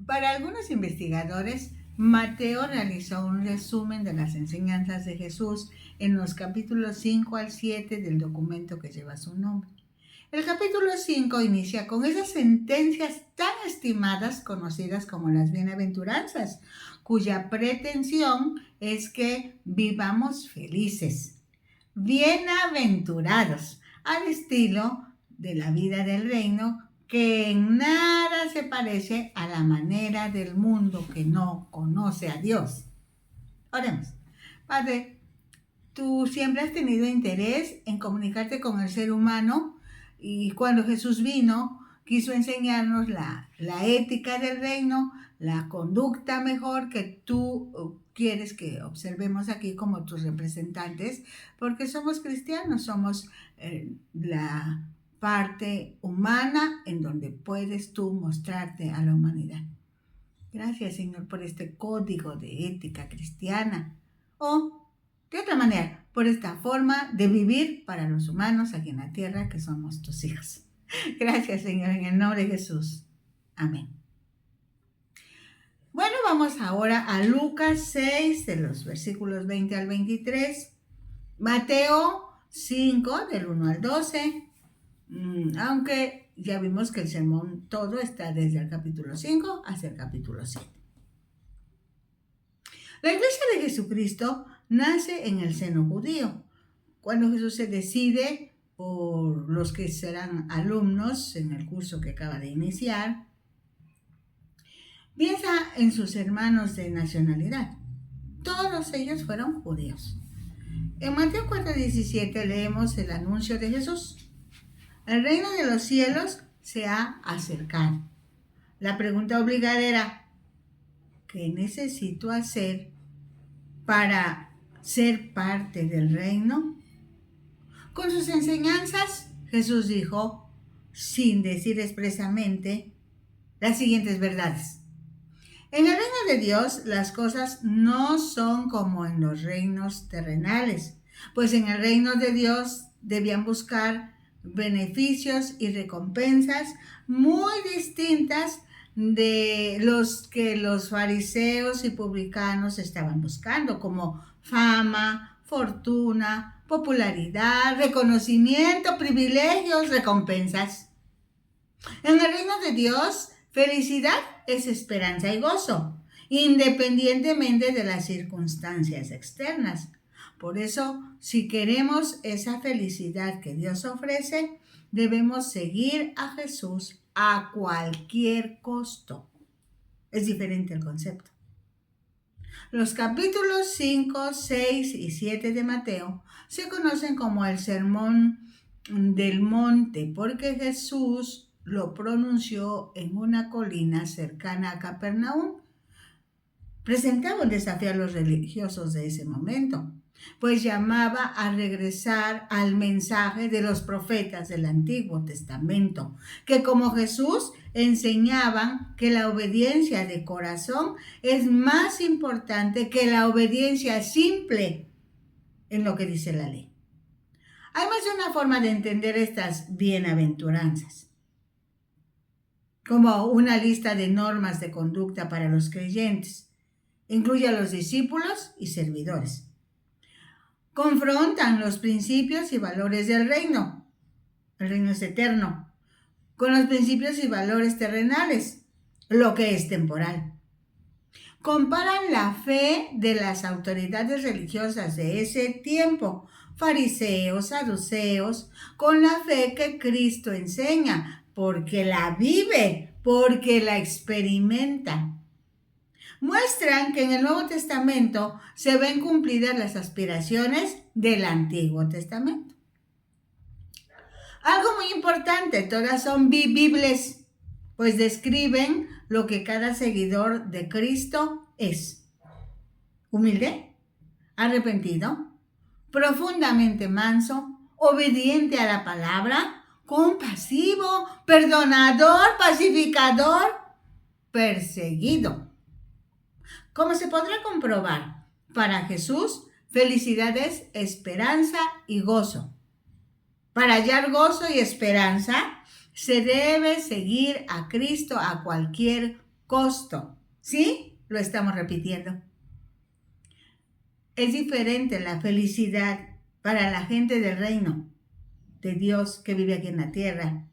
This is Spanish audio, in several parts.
Para algunos investigadores, Mateo realizó un resumen de las enseñanzas de Jesús en los capítulos 5 al 7 del documento que lleva su nombre. El capítulo 5 inicia con esas sentencias tan estimadas conocidas como las bienaventuranzas, cuya pretensión es que vivamos felices, bienaventurados, al estilo de la vida del reino, que en nada se parece a la manera del mundo que no conoce a Dios. Oremos. Padre, tú siempre has tenido interés en comunicarte con el ser humano y cuando Jesús vino, quiso enseñarnos la ética del reino, la conducta mejor que tú quieres que observemos aquí como tus representantes, porque somos cristianos, somos la parte humana en donde puedes tú mostrarte a la humanidad. Gracias, Señor, por este código de ética cristiana. O, de otra manera, por esta forma de vivir para los humanos aquí en la tierra que somos tus hijos. Gracias, Señor, en el nombre de Jesús. Amén. Bueno, vamos ahora a Lucas 6, de los versículos 20 al 23. Mateo 5, del 1 al 12. Aunque ya vimos que el sermón todo está desde el capítulo 5 hasta el capítulo 7. La iglesia de Jesucristo nace en el seno judío. Cuando Jesús se decide por los que serán alumnos en el curso que acaba de iniciar, piensa en sus hermanos de nacionalidad. Todos ellos fueron judíos. En Mateo 4:17 leemos el anuncio de Jesús. El reino de los cielos se ha acercado. La pregunta obligada era, ¿qué necesito hacer para ser parte del reino? Con sus enseñanzas, Jesús dijo, sin decir expresamente, las siguientes verdades. En el reino de Dios, las cosas no son como en los reinos terrenales, pues en el reino de Dios debían buscar beneficios y recompensas muy distintas de los que los fariseos y publicanos estaban buscando, como fama, fortuna, popularidad, reconocimiento, privilegios, recompensas. En el reino de Dios, felicidad es esperanza y gozo, independientemente de las circunstancias externas. Por eso, si queremos esa felicidad que Dios ofrece, debemos seguir a Jesús a cualquier costo. Es diferente el concepto. Los capítulos 5, 6 y 7 de Mateo se conocen como el Sermón del Monte, porque Jesús lo pronunció en una colina cercana a Capernaum. Presentaba un desafío a los religiosos de ese momento, pues llamaba a regresar al mensaje de los profetas del Antiguo Testamento, que como Jesús enseñaban que la obediencia de corazón es más importante que la obediencia simple en lo que dice la ley. Hay más de una forma de entender estas bienaventuranzas, como una lista de normas de conducta para los creyentes. Incluye a los discípulos y servidores. Confrontan los principios y valores del reino. El reino es eterno. Con los principios y valores terrenales, lo que es temporal. Comparan la fe de las autoridades religiosas de ese tiempo, fariseos, saduceos, con la fe que Cristo enseña, porque la vive, porque la experimenta. Muestran que en el Nuevo Testamento se ven cumplidas las aspiraciones del Antiguo Testamento. Algo muy importante, todas son vivibles, pues describen lo que cada seguidor de Cristo es. Humilde, arrepentido, profundamente manso, obediente a la palabra, compasivo, perdonador, pacificador, perseguido. Como se podrá comprobar, para Jesús, felicidad es esperanza y gozo. Para hallar gozo y esperanza, se debe seguir a Cristo a cualquier costo. ¿Sí? Lo estamos repitiendo. Es diferente la felicidad para la gente del reino de Dios que vive aquí en la tierra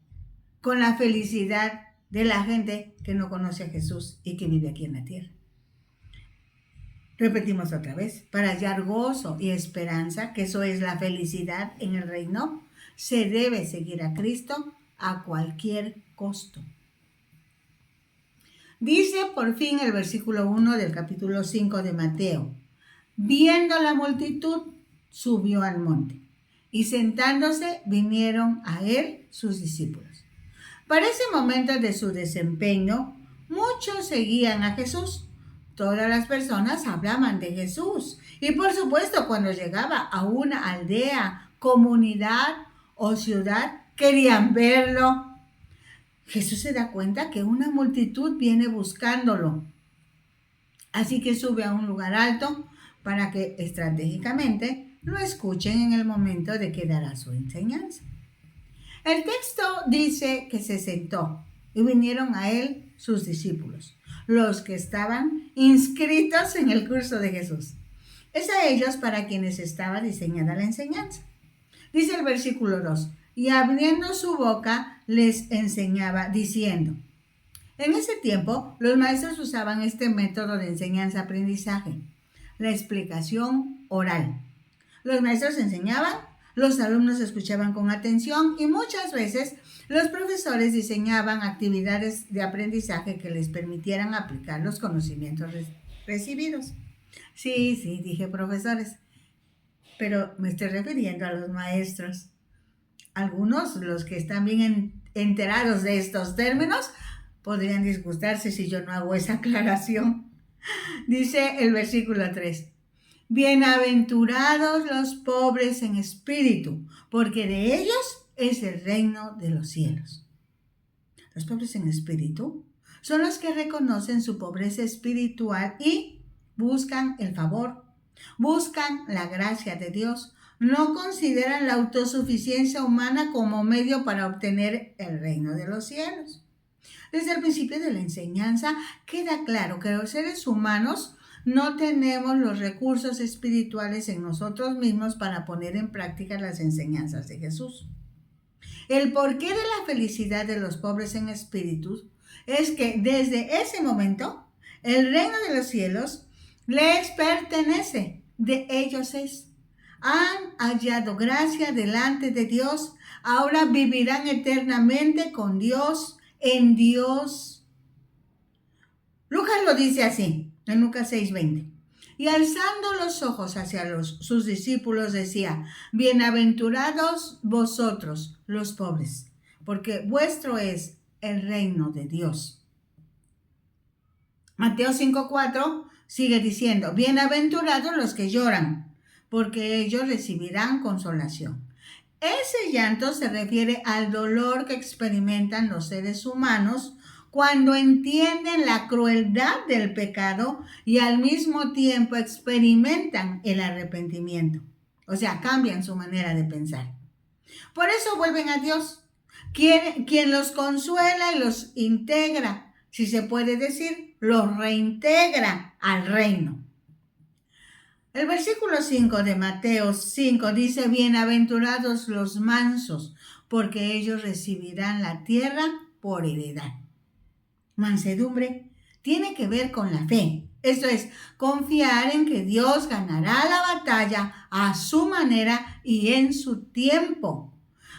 con la felicidad de la gente que no conoce a Jesús y que vive aquí en la tierra. Repetimos otra vez, para hallar gozo y esperanza, que eso es la felicidad en el reino, se debe seguir a Cristo a cualquier costo. Dice por fin el versículo 1 del capítulo 5 de Mateo: viendo la multitud, subió al monte, y sentándose vinieron a él sus discípulos. Para ese momento de su desempeño, muchos seguían a Jesús. Todas las personas hablaban de Jesús. Y por supuesto, cuando llegaba a una aldea, comunidad o ciudad, querían verlo. Jesús se da cuenta que una multitud viene buscándolo. Así que sube a un lugar alto para que estratégicamente lo escuchen en el momento de que dará su enseñanza. El texto dice que se sentó y vinieron a él sus discípulos, los que estaban inscritos en el curso de Jesús. Es a ellos para quienes estaba diseñada la enseñanza. Dice el versículo 2, y abriendo su boca les enseñaba diciendo. En ese tiempo, los maestros usaban este método de enseñanza-aprendizaje, la explicación oral. Los maestros enseñaban, los alumnos escuchaban con atención y muchas veces los profesores diseñaban actividades de aprendizaje que les permitieran aplicar los conocimientos recibidos. Sí, dije profesores, pero me estoy refiriendo a los maestros. Algunos, los que están bien enterados de estos términos, podrían disgustarse si yo no hago esa aclaración. Dice el versículo 3. Bienaventurados los pobres en espíritu, porque de ellos es el reino de los cielos. Los pobres en espíritu son los que reconocen su pobreza espiritual y buscan el favor, buscan la gracia de Dios, no consideran la autosuficiencia humana como medio para obtener el reino de los cielos. Desde el principio de la enseñanza queda claro que los seres humanos no tenemos los recursos espirituales en nosotros mismos para poner en práctica las enseñanzas de Jesús. El porqué de la felicidad de los pobres en espíritu es que desde ese momento el reino de los cielos les pertenece, de ellos es. Han hallado gracia delante de Dios, ahora vivirán eternamente con Dios, en Dios. Lucas lo dice así, en Lucas 6:20. Y alzando los ojos hacia sus discípulos decía, bienaventurados vosotros los pobres, porque vuestro es el reino de Dios. Mateo 5:4 sigue diciendo, bienaventurados los que lloran, porque ellos recibirán consolación. Ese llanto se refiere al dolor que experimentan los seres humanos cuando entienden la crueldad del pecado y al mismo tiempo experimentan el arrepentimiento. O sea, cambian su manera de pensar. Por eso vuelven a Dios, quien los consuela y los integra, si se puede decir, los reintegra al reino. El versículo 5 de Mateo 5 dice, bienaventurados los mansos, porque ellos recibirán la tierra por heredad. Mansedumbre tiene que ver con la fe. Esto es, confiar en que Dios ganará la batalla a su manera y en su tiempo.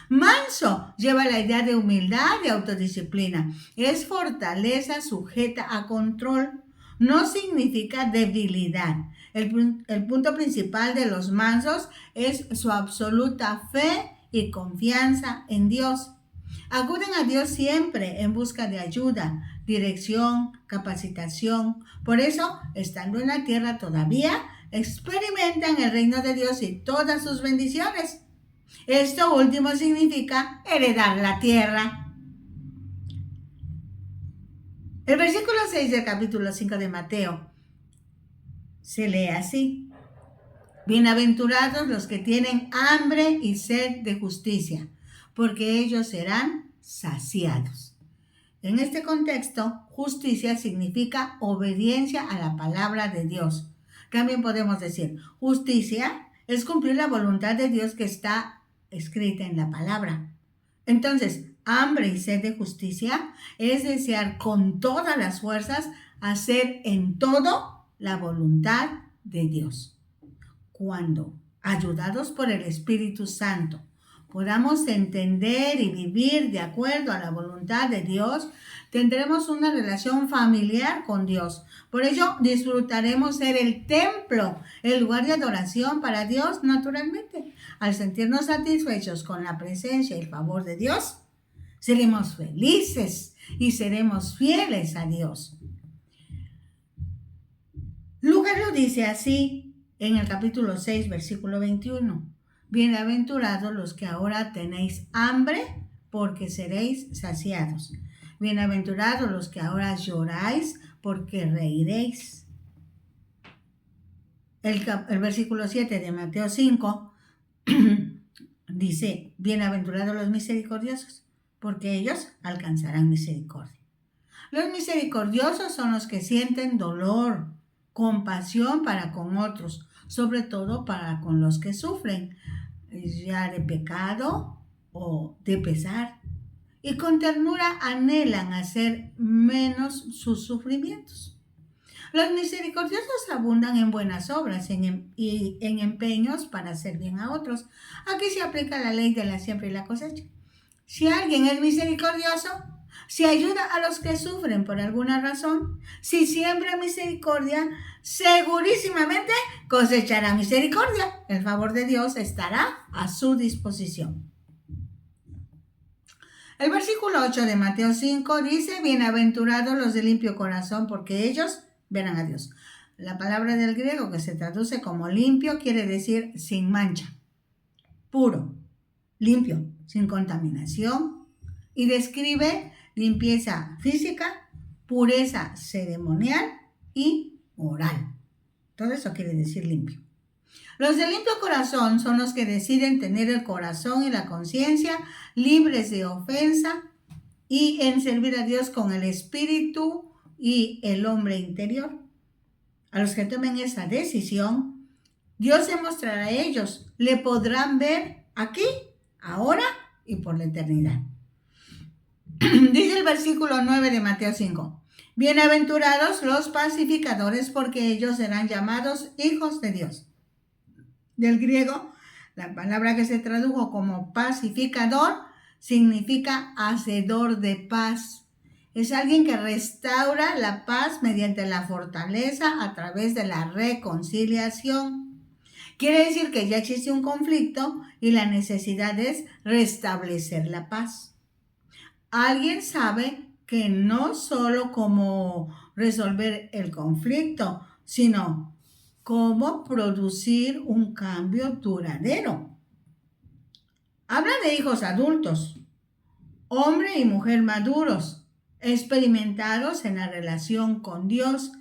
Manso lleva la idea de humildad y autodisciplina. Es fortaleza sujeta a control. No significa debilidad. El punto principal de los mansos es su absoluta fe y confianza en Dios. Acuden a Dios siempre en busca de ayuda, dirección, capacitación. Por eso, estando en la tierra todavía, experimentan el reino de Dios y todas sus bendiciones. Esto último significa heredar la tierra. El versículo 6 del capítulo 5 de Mateo se lee así. Bienaventurados los que tienen hambre y sed de justicia, porque ellos serán saciados. En este contexto, justicia significa obediencia a la palabra de Dios. También podemos decir, justicia es cumplir la voluntad de Dios que está escrita en la palabra. Entonces, hambre y sed de justicia es desear con todas las fuerzas hacer en todo la voluntad de Dios. Cuando, ayudados por el Espíritu Santo, podamos entender y vivir de acuerdo a la voluntad de Dios, tendremos una relación familiar con Dios. Por ello, disfrutaremos ser el templo, el lugar de adoración para Dios naturalmente. Al sentirnos satisfechos con la presencia y el favor de Dios, seremos felices y seremos fieles a Dios. Lucas lo dice así en el capítulo 6, versículo 21. Bienaventurados los que ahora tenéis hambre, porque seréis saciados. Bienaventurados los que ahora lloráis, porque reiréis. El versículo 7 de Mateo 5 dice, bienaventurados los misericordiosos, porque ellos alcanzarán misericordia. Los misericordiosos son los que sienten dolor, compasión para con otros, sobre todo para con los que sufren, ya de pecado o de pesar, y con ternura anhelan hacer menos sus sufrimientos. Los misericordiosos abundan en buenas obras y en empeños para hacer bien a otros. Aquí se aplica la ley de la siembra y la cosecha. Si alguien es misericordioso, si ayuda a los que sufren por alguna razón, si siembra misericordia, segurísimamente cosechará misericordia. El favor de Dios estará a su disposición. El versículo 8 de Mateo 5 dice, bienaventurados los de limpio corazón, porque ellos verán a Dios. La palabra del griego que se traduce como limpio quiere decir sin mancha, puro, limpio, sin contaminación, y describe limpieza física, pureza ceremonial y moral. Todo eso quiere decir limpio. Los de limpio corazón son los que deciden tener el corazón y la conciencia libres de ofensa y en servir a Dios con el espíritu y el hombre interior. A los que tomen esa decisión, Dios se mostrará a ellos. Le podrán ver aquí, ahora y por la eternidad. Dice el versículo 9 de Mateo 5. Bienaventurados los pacificadores, porque ellos serán llamados hijos de Dios. Del griego, la palabra que se tradujo como pacificador significa hacedor de paz. Es alguien que restaura la paz mediante la fortaleza a través de la reconciliación. Quiere decir que ya existe un conflicto y la necesidad es restablecer la paz. Alguien sabe que no solo cómo resolver el conflicto, sino cómo producir un cambio duradero. Habla de hijos adultos, hombre y mujer maduros, experimentados en la relación con Dios,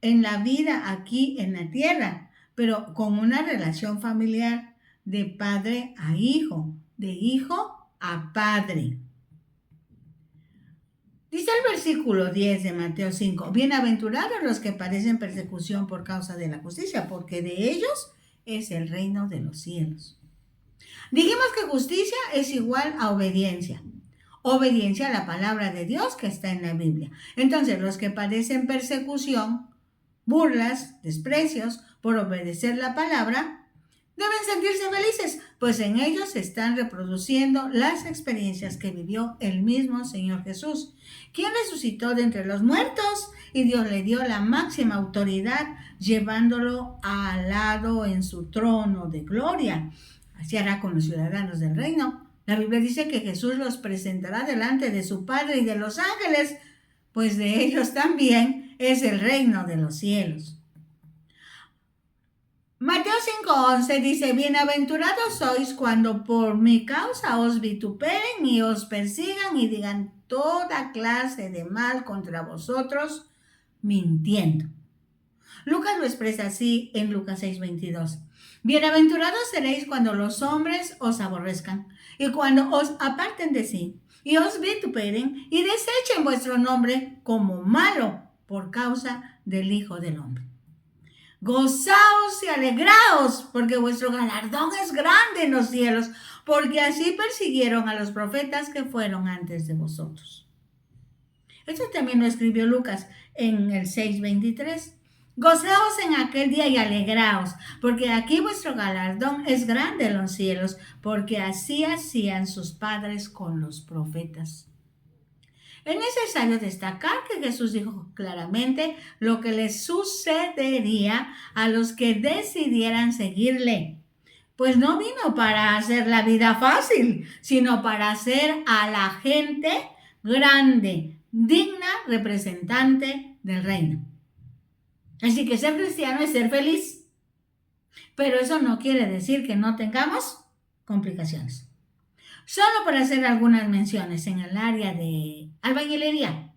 en la vida aquí en la tierra, pero con una relación familiar de padre a hijo, de hijo a padre. Dice el versículo 10 de Mateo 5, bienaventurados los que padecen persecución por causa de la justicia, porque de ellos es el reino de los cielos. Dijimos que justicia es igual a obediencia. Obediencia a la palabra de Dios que está en la Biblia. Entonces, los que padecen persecución, burlas, desprecios por obedecer la palabra, deben sentirse felices, pues en ellos se están reproduciendo las experiencias que vivió el mismo Señor Jesús, quien resucitó de entre los muertos y Dios le dio la máxima autoridad, llevándolo al lado en su trono de gloria. Así hará con los ciudadanos del reino. La Biblia dice que Jesús los presentará delante de su Padre y de los ángeles, pues de ellos también es el reino de los cielos. Mateo 5:11 dice, bienaventurados sois cuando por mi causa os vituperen y os persigan y digan toda clase de mal contra vosotros, mintiendo. Lucas lo expresa así en Lucas 6:22. Bienaventurados seréis cuando los hombres os aborrezcan y cuando os aparten de sí y os vituperen y desechen vuestro nombre como malo por causa del Hijo del Hombre. Gozaos y alegraos, porque vuestro galardón es grande en los cielos, porque así persiguieron a los profetas que fueron antes de vosotros. Esto también lo escribió Lucas en el 6:23. Gozaos en aquel día y alegraos, porque aquí vuestro galardón es grande en los cielos, porque así hacían sus padres con los profetas. Es necesario destacar que Jesús dijo claramente lo que les sucedería a los que decidieran seguirle. Pues no vino para hacer la vida fácil, sino para hacer a la gente grande, digna representante del reino. Así que ser cristiano es ser feliz. Pero eso no quiere decir que no tengamos complicaciones. Solo para hacer algunas menciones en el área de albañilería.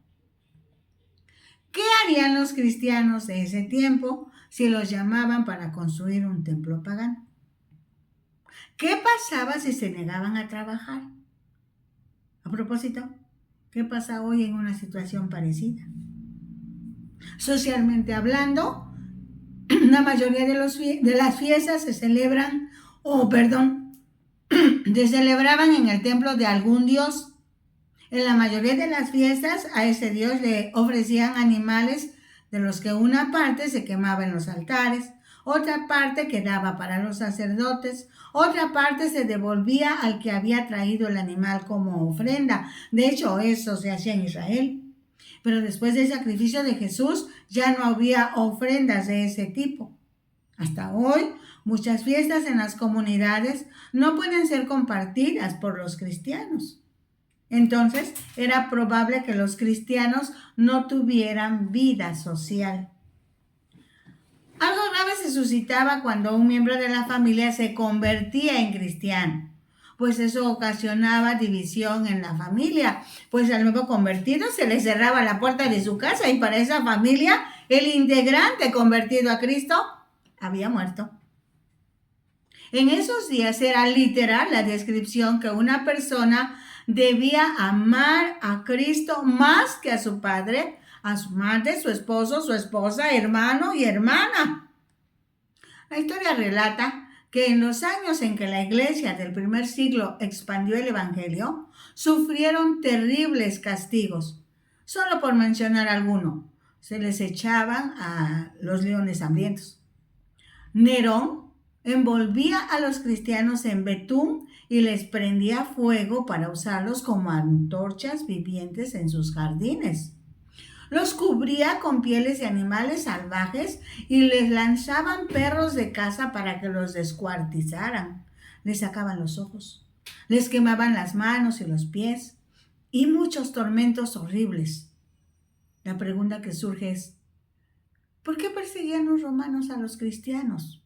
¿Qué harían los cristianos de ese tiempo si los llamaban para construir un templo pagano? ¿Qué pasaba si se negaban a trabajar? A propósito, ¿qué pasa hoy en una situación parecida? Socialmente hablando, la mayoría de las fiestas se celebraban en el templo de algún dios. En la mayoría de las fiestas a ese dios le ofrecían animales de los que una parte se quemaba en los altares, otra parte quedaba para los sacerdotes, otra parte se devolvía al que había traído el animal como ofrenda. De hecho, eso se hacía en Israel. Pero después del sacrificio de Jesús ya no había ofrendas de ese tipo. Hasta hoy, muchas fiestas en las comunidades no pueden ser compartidas por los cristianos. Entonces, era probable que los cristianos no tuvieran vida social. Algo grave se suscitaba cuando un miembro de la familia se convertía en cristiano, pues eso ocasionaba división en la familia, pues al nuevo convertido se le cerraba la puerta de su casa y para esa familia el integrante convertido a Cristo había muerto. En esos días era literal la descripción que una persona debía amar a Cristo más que a su padre, a su madre, su esposo, su esposa, hermano y hermana. La historia relata que en los años en que la iglesia del primer siglo expandió el evangelio, sufrieron terribles castigos. Solo por mencionar alguno, se les echaban a los leones hambrientos. Nerón envolvía a los cristianos en betún y les prendía fuego para usarlos como antorchas vivientes en sus jardines. Los cubría con pieles de animales salvajes y les lanzaban perros de caza para que los descuartizaran. Les sacaban los ojos, les quemaban las manos y los pies y muchos tormentos horribles. La pregunta que surge es, ¿por qué perseguían los romanos a los cristianos?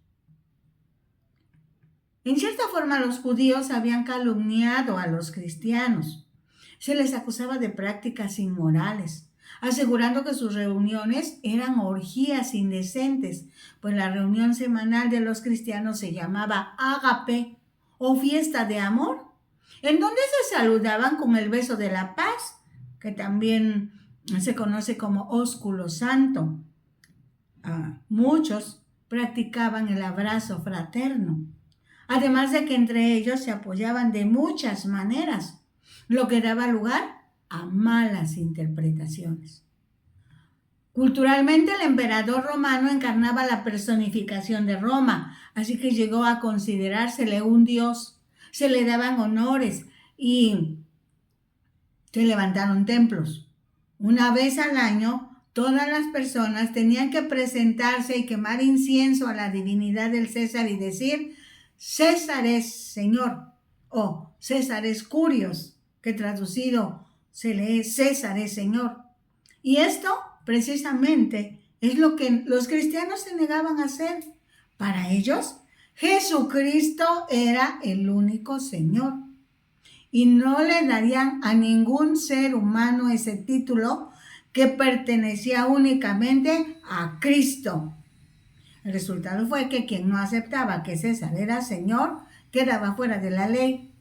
En cierta forma, los judíos habían calumniado a los cristianos. Se les acusaba de prácticas inmorales, asegurando que sus reuniones eran orgías indecentes, pues la reunión semanal de los cristianos se llamaba ágape o fiesta de amor, en donde se saludaban con el beso de la paz, que también se conoce como ósculo santo. Muchos practicaban el abrazo fraterno, además de que entre ellos se apoyaban de muchas maneras, lo que daba lugar a malas interpretaciones. Culturalmente, el emperador romano encarnaba la personificación de Roma, así que llegó a considerársele un dios. Se le daban honores y se levantaron templos. Una vez al año, todas las personas tenían que presentarse y quemar incienso a la divinidad del César y decir, César es Señor, o César es Curios, que traducido se lee César es Señor. Y esto precisamente es lo que los cristianos se negaban a hacer. Para ellos, Jesucristo era el único Señor y no le darían a ningún ser humano ese título que pertenecía únicamente a Cristo. El resultado fue que quien no aceptaba que César era Señor quedaba fuera de la ley,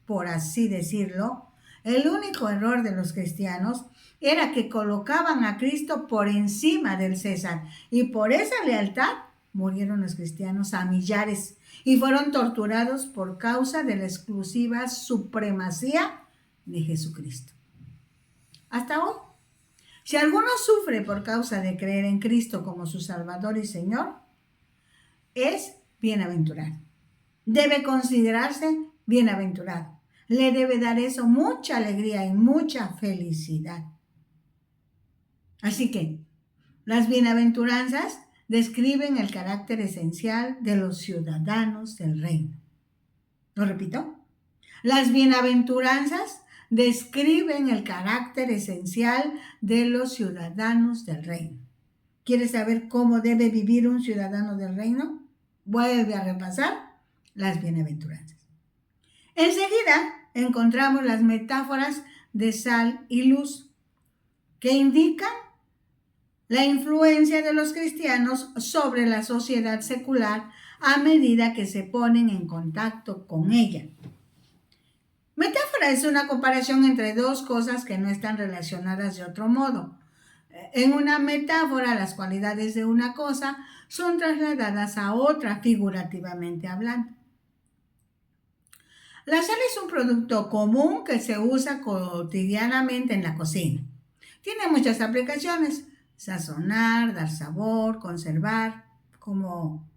por así decirlo, El único error de los cristianos era que colocaban a Cristo por encima del César, y por esa lealtad murieron los cristianos a millares y fueron torturados por causa de la exclusiva supremacía de Jesucristo. Hasta hoy, si alguno sufre por causa de creer en Cristo como su Salvador y Señor, es bienaventurado. Debe considerarse bienaventurado. Le debe dar eso mucha alegría y mucha felicidad. Así que las bienaventuranzas describen el carácter esencial de los ciudadanos del reino. ¿Lo repito? Las bienaventuranzas describen el carácter esencial de los ciudadanos del reino. ¿Quieres saber cómo debe vivir un ciudadano del reino? Vuelve a repasar las bienaventuranzas. Enseguida encontramos las metáforas de sal y luz, que indican la influencia de los cristianos sobre la sociedad secular a medida que se ponen en contacto con ella. Metáfora es una comparación entre dos cosas que no están relacionadas de otro modo. En una metáfora, las cualidades de una cosa son trasladadas a otra, figurativamente hablando. La sal es un producto común que se usa cotidianamente en la cocina. Tiene muchas aplicaciones: sazonar, dar sabor, conservar, como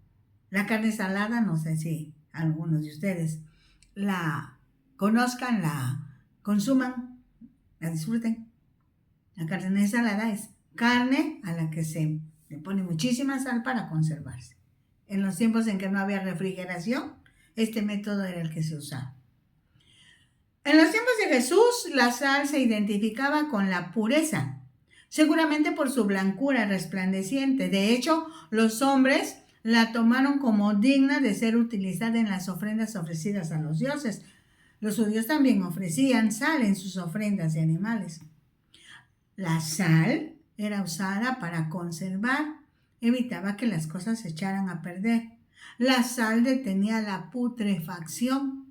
la carne salada. No sé si algunos de ustedes la conozcan, la consuman, la disfruten. La carne salada es carne a la que se le pone muchísima sal para conservarse. En los tiempos en que no había refrigeración, este método era el que se usaba. En los tiempos de Jesús, la sal se identificaba con la pureza, seguramente por su blancura resplandeciente. De hecho, los hombres la tomaron como digna de ser utilizada en las ofrendas ofrecidas a los dioses. Los judíos también ofrecían sal en sus ofrendas de animales. La sal era usada para conservar, evitaba que las cosas se echaran a perder. La sal detenía la putrefacción.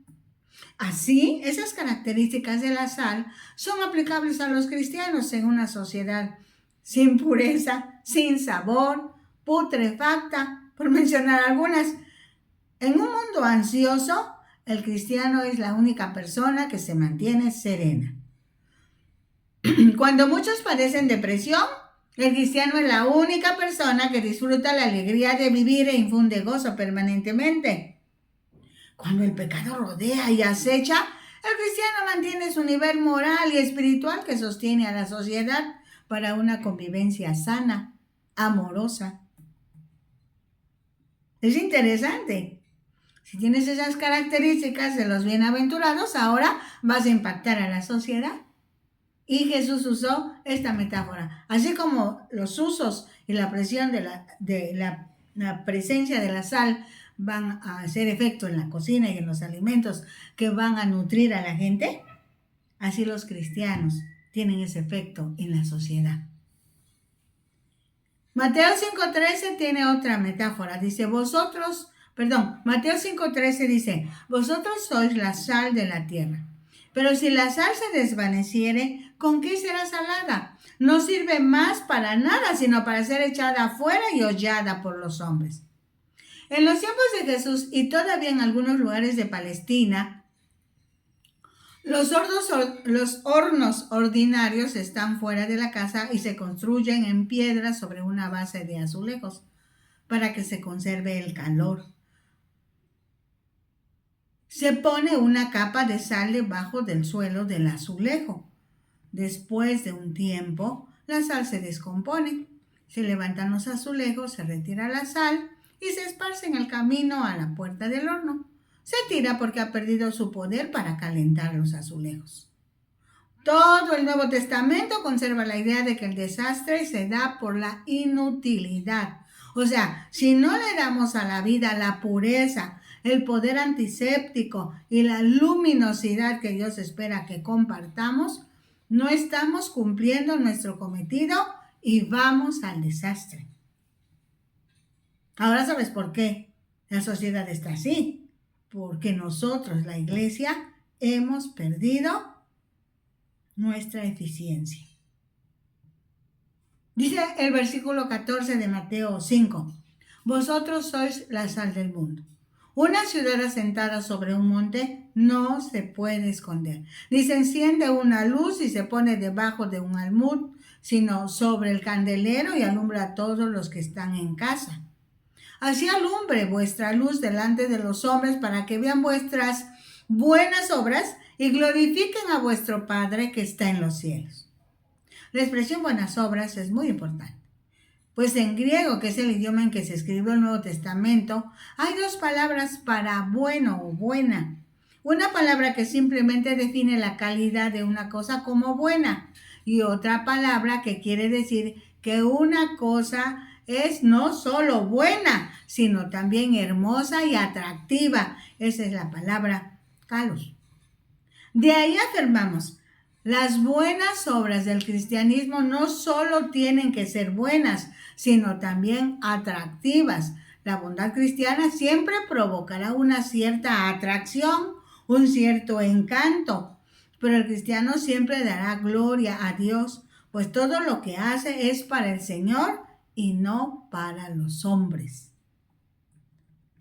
Así, esas características de la sal son aplicables a los cristianos en una sociedad sin pureza, sin sabor, putrefacta, por mencionar algunas. En un mundo ansioso, el cristiano es la única persona que se mantiene serena. Cuando muchos padecen depresión, el cristiano es la única persona que disfruta la alegría de vivir e infunde gozo permanentemente. Cuando el pecado rodea y acecha, el cristiano mantiene su nivel moral y espiritual que sostiene a la sociedad para una convivencia sana, amorosa. Es interesante. Si tienes esas características de los bienaventurados, ahora vas a impactar a la sociedad. Y Jesús usó esta metáfora. Así como los usos y la presión de la presencia de la sal van a hacer efecto en la cocina y en los alimentos que van a nutrir a la gente, así los cristianos tienen ese efecto en la sociedad. Mateo 5:13 tiene otra metáfora. Dice, Mateo 5:13 dice, vosotros sois la sal de la tierra. Pero si la sal se desvaneciere, ¿con qué será salada? No sirve más para nada, sino para ser echada afuera y hollada por los hombres. En los tiempos de Jesús y todavía en algunos lugares de Palestina, los hornos ordinarios están fuera de la casa y se construyen en piedra sobre una base de azulejos para que se conserve el calor. Se pone una capa de sal debajo del suelo del azulejo. Después de un tiempo, la sal se descompone. Se levantan los azulejos, se retira la sal y se esparce en el camino a la puerta del horno. Se tira porque ha perdido su poder para calentar los azulejos. Todo el Nuevo Testamento conserva la idea de que el desastre se da por la inutilidad. O sea, si no le damos a la vida la pureza, el poder antiséptico y la luminosidad que Dios espera que compartamos, no estamos cumpliendo nuestro cometido y vamos al desastre. Ahora sabes por qué la sociedad está así. Porque nosotros, la iglesia, hemos perdido nuestra eficiencia. Dice el versículo 14 de Mateo 5, vosotros sois la sal del mundo. Una ciudad asentada sobre un monte no se puede esconder. Ni se enciende una luz y se pone debajo de un almud, sino sobre el candelero y alumbra a todos los que están en casa. Así alumbre vuestra luz delante de los hombres para que vean vuestras buenas obras y glorifiquen a vuestro Padre que está en los cielos. La expresión buenas obras es muy importante, pues en griego, que es el idioma en que se escribió el Nuevo Testamento, hay dos palabras para bueno o buena. Una palabra que simplemente define la calidad de una cosa como buena y otra palabra que quiere decir que una cosa es no solo buena, sino también hermosa y atractiva. Esa es la palabra kalos. De ahí afirmamos, las buenas obras del cristianismo no solo tienen que ser buenas, sino también atractivas. La bondad cristiana siempre provocará una cierta atracción, un cierto encanto, pero el cristiano siempre dará gloria a Dios, pues todo lo que hace es para el Señor y no para los hombres.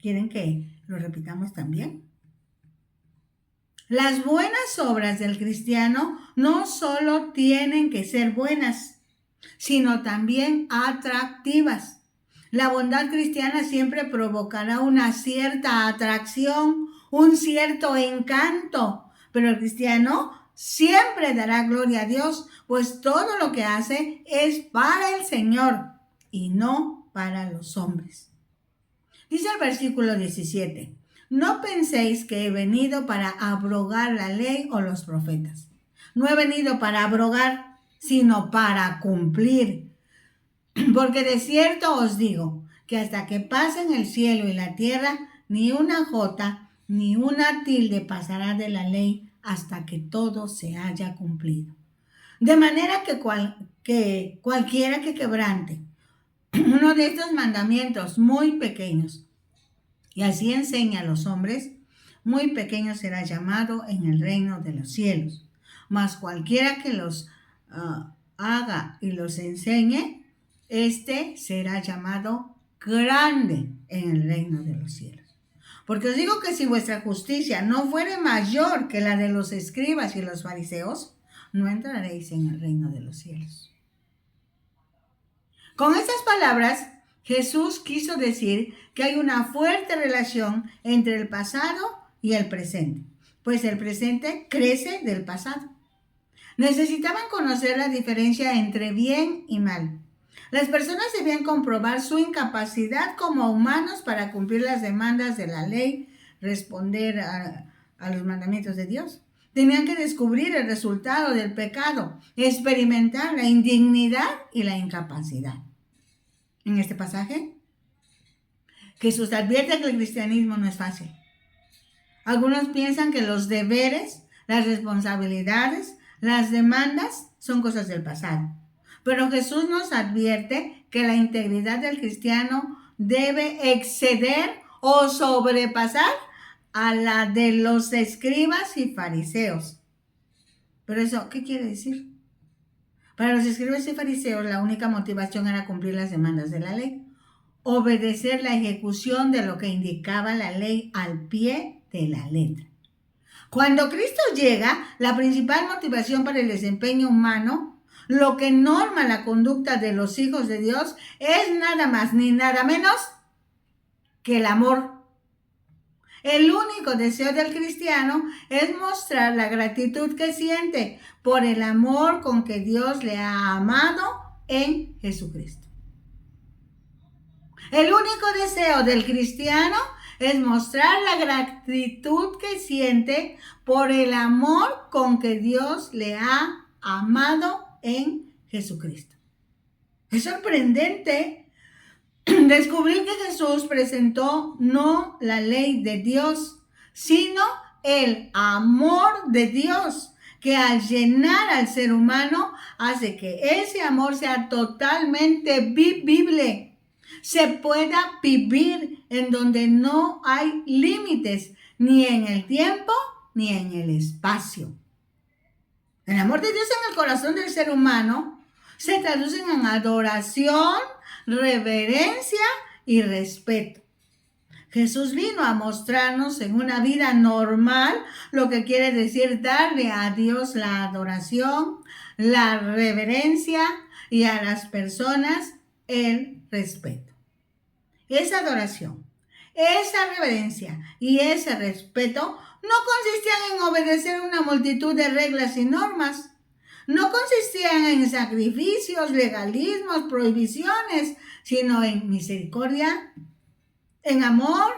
¿Quieren que lo repitamos también? Las buenas obras del cristiano no solo tienen que ser buenas, sino también atractivas. La bondad cristiana siempre provocará una cierta atracción, un cierto encanto, pero el cristiano siempre dará gloria a Dios, pues todo lo que hace es para el Señor y no para los hombres. Dice el versículo 17. No penséis que he venido para abrogar la ley o los profetas. No he venido para abrogar, sino para cumplir. Porque de cierto os digo que hasta que pasen el cielo y la tierra, ni una jota ni una tilde pasará de la ley hasta que todo se haya cumplido. De manera que cualquiera que quebrante uno de estos mandamientos muy pequeños, y así enseña a los hombres, muy pequeño será llamado en el reino de los cielos. Mas cualquiera que los haga y los enseñe, este será llamado grande en el reino de los cielos. Porque os digo que si vuestra justicia no fuere mayor que la de los escribas y los fariseos, no entraréis en el reino de los cielos. Con estas palabras, Jesús quiso decir que hay una fuerte relación entre el pasado y el presente, pues el presente crece del pasado. Necesitaban conocer la diferencia entre bien y mal. Las personas debían comprobar su incapacidad como humanos para cumplir las demandas de la ley, responder a los mandamientos de Dios. Tenían que descubrir el resultado del pecado, experimentar la indignidad y la incapacidad. En este pasaje, Jesús advierte que el cristianismo no es fácil. Algunos piensan que los deberes, las responsabilidades, las demandas son cosas del pasado. Pero Jesús nos advierte que la integridad del cristiano debe exceder o sobrepasar a la de los escribas y fariseos. Pero eso, ¿qué quiere decir? Para los escribas y fariseos, la única motivación era cumplir las demandas de la ley, obedecer la ejecución de lo que indicaba la ley al pie de la letra. Cuando Cristo llega, la principal motivación para el desempeño humano, lo que norma la conducta de los hijos de Dios, es nada más ni nada menos que el amor. El único deseo del cristiano es mostrar la gratitud que siente por el amor con que Dios le ha amado en Jesucristo. El único deseo del cristiano es mostrar la gratitud que siente por el amor con que Dios le ha amado en Jesucristo. Es sorprendente descubrir que Jesús presentó no la ley de Dios, sino el amor de Dios, que al llenar al ser humano hace que ese amor sea totalmente vivible, se pueda vivir en donde no hay límites, ni en el tiempo ni en el espacio. El amor de Dios en el corazón del ser humano se traduce en adoración, reverencia y respeto. Jesús vino a mostrarnos en una vida normal lo que quiere decir darle a Dios la adoración, la reverencia y a las personas el respeto. Esa adoración, esa reverencia y ese respeto no consistían en obedecer una multitud de reglas y normas. No consistían en sacrificios, legalismos, prohibiciones, sino en misericordia, en amor,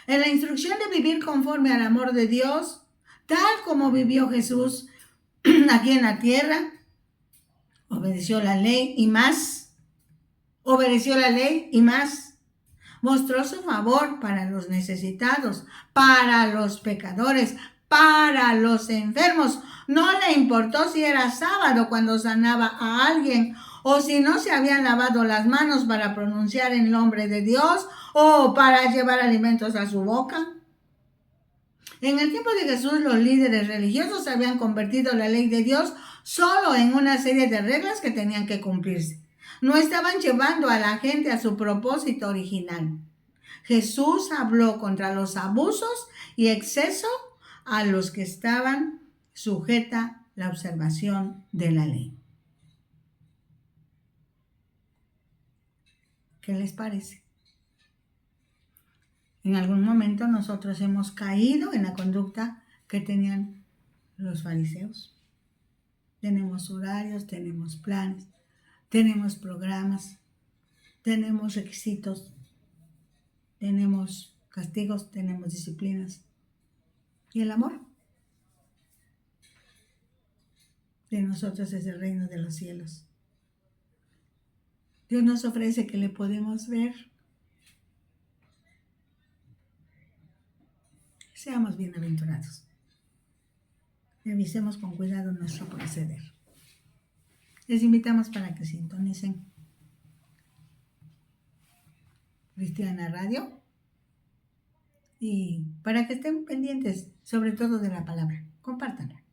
en la instrucción de vivir conforme al amor de Dios, tal como vivió Jesús aquí en la tierra. Obedeció la ley y más. Obedeció la ley y más. Mostró su favor para los necesitados, para los pecadores, para los enfermos. No le importó si era sábado cuando sanaba a alguien o si no se habían lavado las manos para pronunciar el nombre de Dios o para llevar alimentos a su boca. En el tiempo de Jesús, los líderes religiosos habían convertido la ley de Dios solo en una serie de reglas que tenían que cumplirse. No estaban llevando a la gente a su propósito original. Jesús habló contra los abusos y exceso a los que estaban sujeta la observación de la ley. ¿Qué les parece? En algún momento nosotros hemos caído en la conducta que tenían los fariseos. Tenemos horarios, tenemos planes, tenemos programas, tenemos requisitos, tenemos castigos, tenemos disciplinas. ¿Y el amor? De nosotros es el reino de los cielos. Dios nos ofrece que le podemos ver. Seamos bienaventurados. Revisemos con cuidado nuestro proceder. Les invitamos para que sintonicen Cristiana Radio y para que estén pendientes sobre todo de la palabra. Compártanla.